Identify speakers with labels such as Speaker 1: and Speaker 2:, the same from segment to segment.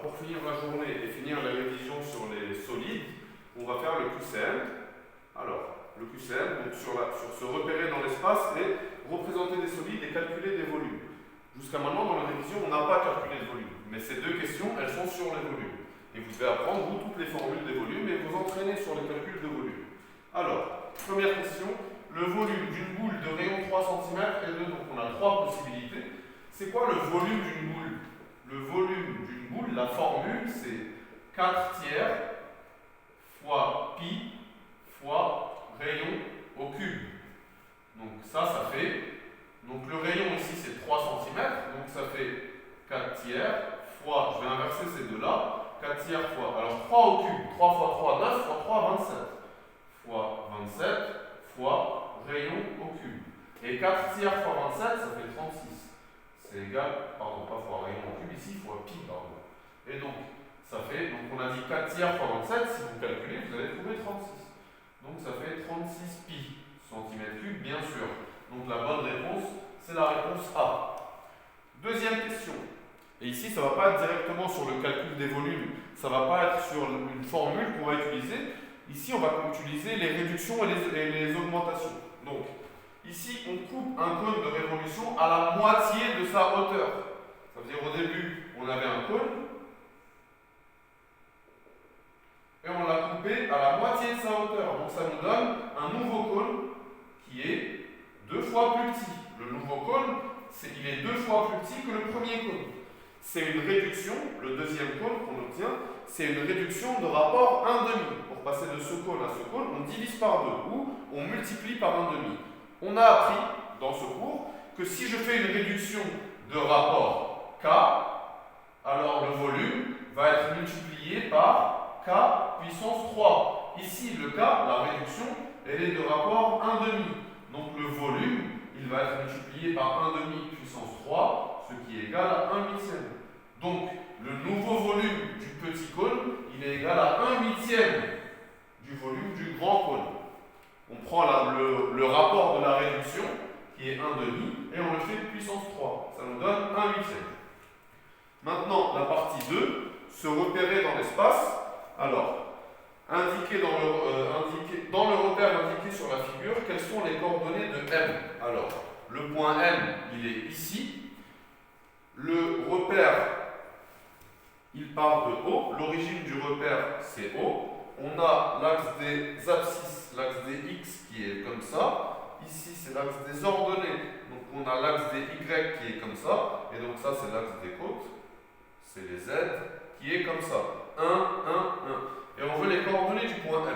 Speaker 1: pour finir la journée et finir la révision sur les solides, on va faire le QCM. Alors, le QCM, donc sur se repérer dans l'espace et représenter des solides et calculer des volumes. Jusqu'à maintenant, dans la révision, on n'a pas calculé de volume. Mais ces deux questions, elles sont sur les volumes. Et vous devez apprendre, vous, toutes les formules des volumes et vous entraîner sur les calculs de volume. Alors, première question, le volume d'une boule de rayon 3 cm et 2, donc on a trois possibilités. C'est quoi le volume d'une boule? Le volume d'une boule, la formule, c'est 4 tiers fois pi fois rayon au cube. Donc ça fait, donc le rayon ici c'est 3 cm, donc ça fait 4 tiers fois, je vais inverser ces deux-là, 4 tiers fois, alors 3 au cube, 3 fois 3, 9, fois 3, 27, fois 27, fois rayon au cube. Et 4 tiers fois 27, ça fait 36. C'est égal, pardon, pas fois rayon au cube, ici, fois pi, pardon. Et donc, ça fait, donc on a dit 4 tiers fois 27, si vous calculez, vous allez trouver 36. Donc ça fait 36 pi centimètres cubes, bien sûr. Donc la bonne réponse, c'est la réponse A. Deuxième question. Et ici, ça ne va pas être directement sur le calcul des volumes, ça ne va pas être sur une formule qu'on va utiliser. Ici, on va utiliser les réductions et les augmentations. Donc, ici, on coupe un cône de révolution à la moitié de sa hauteur. Ça veut dire au début, on avait un cône, et on l'a coupé à la moitié de sa hauteur. Donc ça nous donne un nouveau cône qui est 2 fois plus petit. Le nouveau cône, il est 2 fois plus petit que le premier cône. C'est une réduction, le deuxième cône qu'on obtient, c'est une réduction de rapport 1,5. Pour passer de ce cône à ce cône, on divise par 2 ou on multiplie par 1,5. On a appris dans ce cours que si je fais une réduction de rapport K, alors le volume va être multiplié par K puissance 3. Ici, le K, la réduction, elle est de rapport 1,5. Donc le volume, il va être multiplié par 1,5 puissance 3, ce qui est égal à 1/8. Donc le nouveau volume du petit cône, il est égal à 1/8 du volume du grand cône. On prend le rapport de la réduction, qui est 1,5, et on le fait puissance 3. Ça nous donne 1/8. Maintenant, la partie 2, se repérer dans l'espace. Alors, indiquer dans le repère indiqué sur la figure, quelles sont les coordonnées de M. Alors, le point M, il est ici. Le repère, il part de haut. L'origine du repère, c'est haut. On a l'axe des abscisses, l'axe des X qui est comme ça. Ici, c'est l'axe des ordonnées. Donc, on a l'axe des Y qui est comme ça. Et donc, ça, c'est l'axe des côtes. C'est les Z qui est comme ça. 1, 1, 1. Et on veut les coordonnées du point M.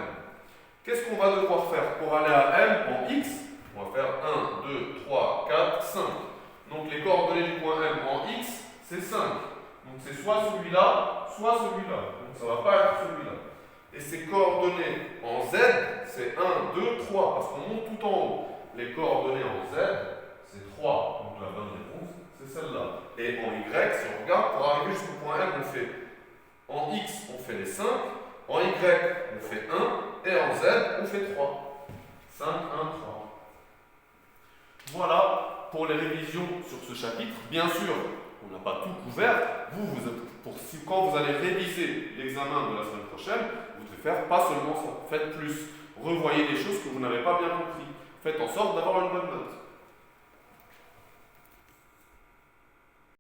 Speaker 1: Qu'est-ce qu'on va devoir faire pour aller à M en X? On va faire 1, 2, 3, 4, 5. Donc les coordonnées du point M en X, c'est 5. Donc c'est soit celui-là, soit celui-là. Donc ça ne va pas être celui-là. Et ces coordonnées en Z, c'est 1, 2, 3. Parce qu'on monte tout en haut. Les coordonnées en Z, c'est 3. Donc la bonne réponse, c'est celle-là. Et en Y, si on regarde, pour arriver jusqu'au point M, on fait en X, on fait les 5, en Y, on fait 1, et en Z, on fait 3. 5, 1, 3. Voilà pour les révisions sur ce chapitre. Bien sûr, on n'a pas tout couvert. Quand vous allez réviser l'examen de la semaine prochaine, vous devez faire pas seulement ça. Faites plus. Revoyez les choses que vous n'avez pas bien compris. Faites en sorte d'avoir une bonne note.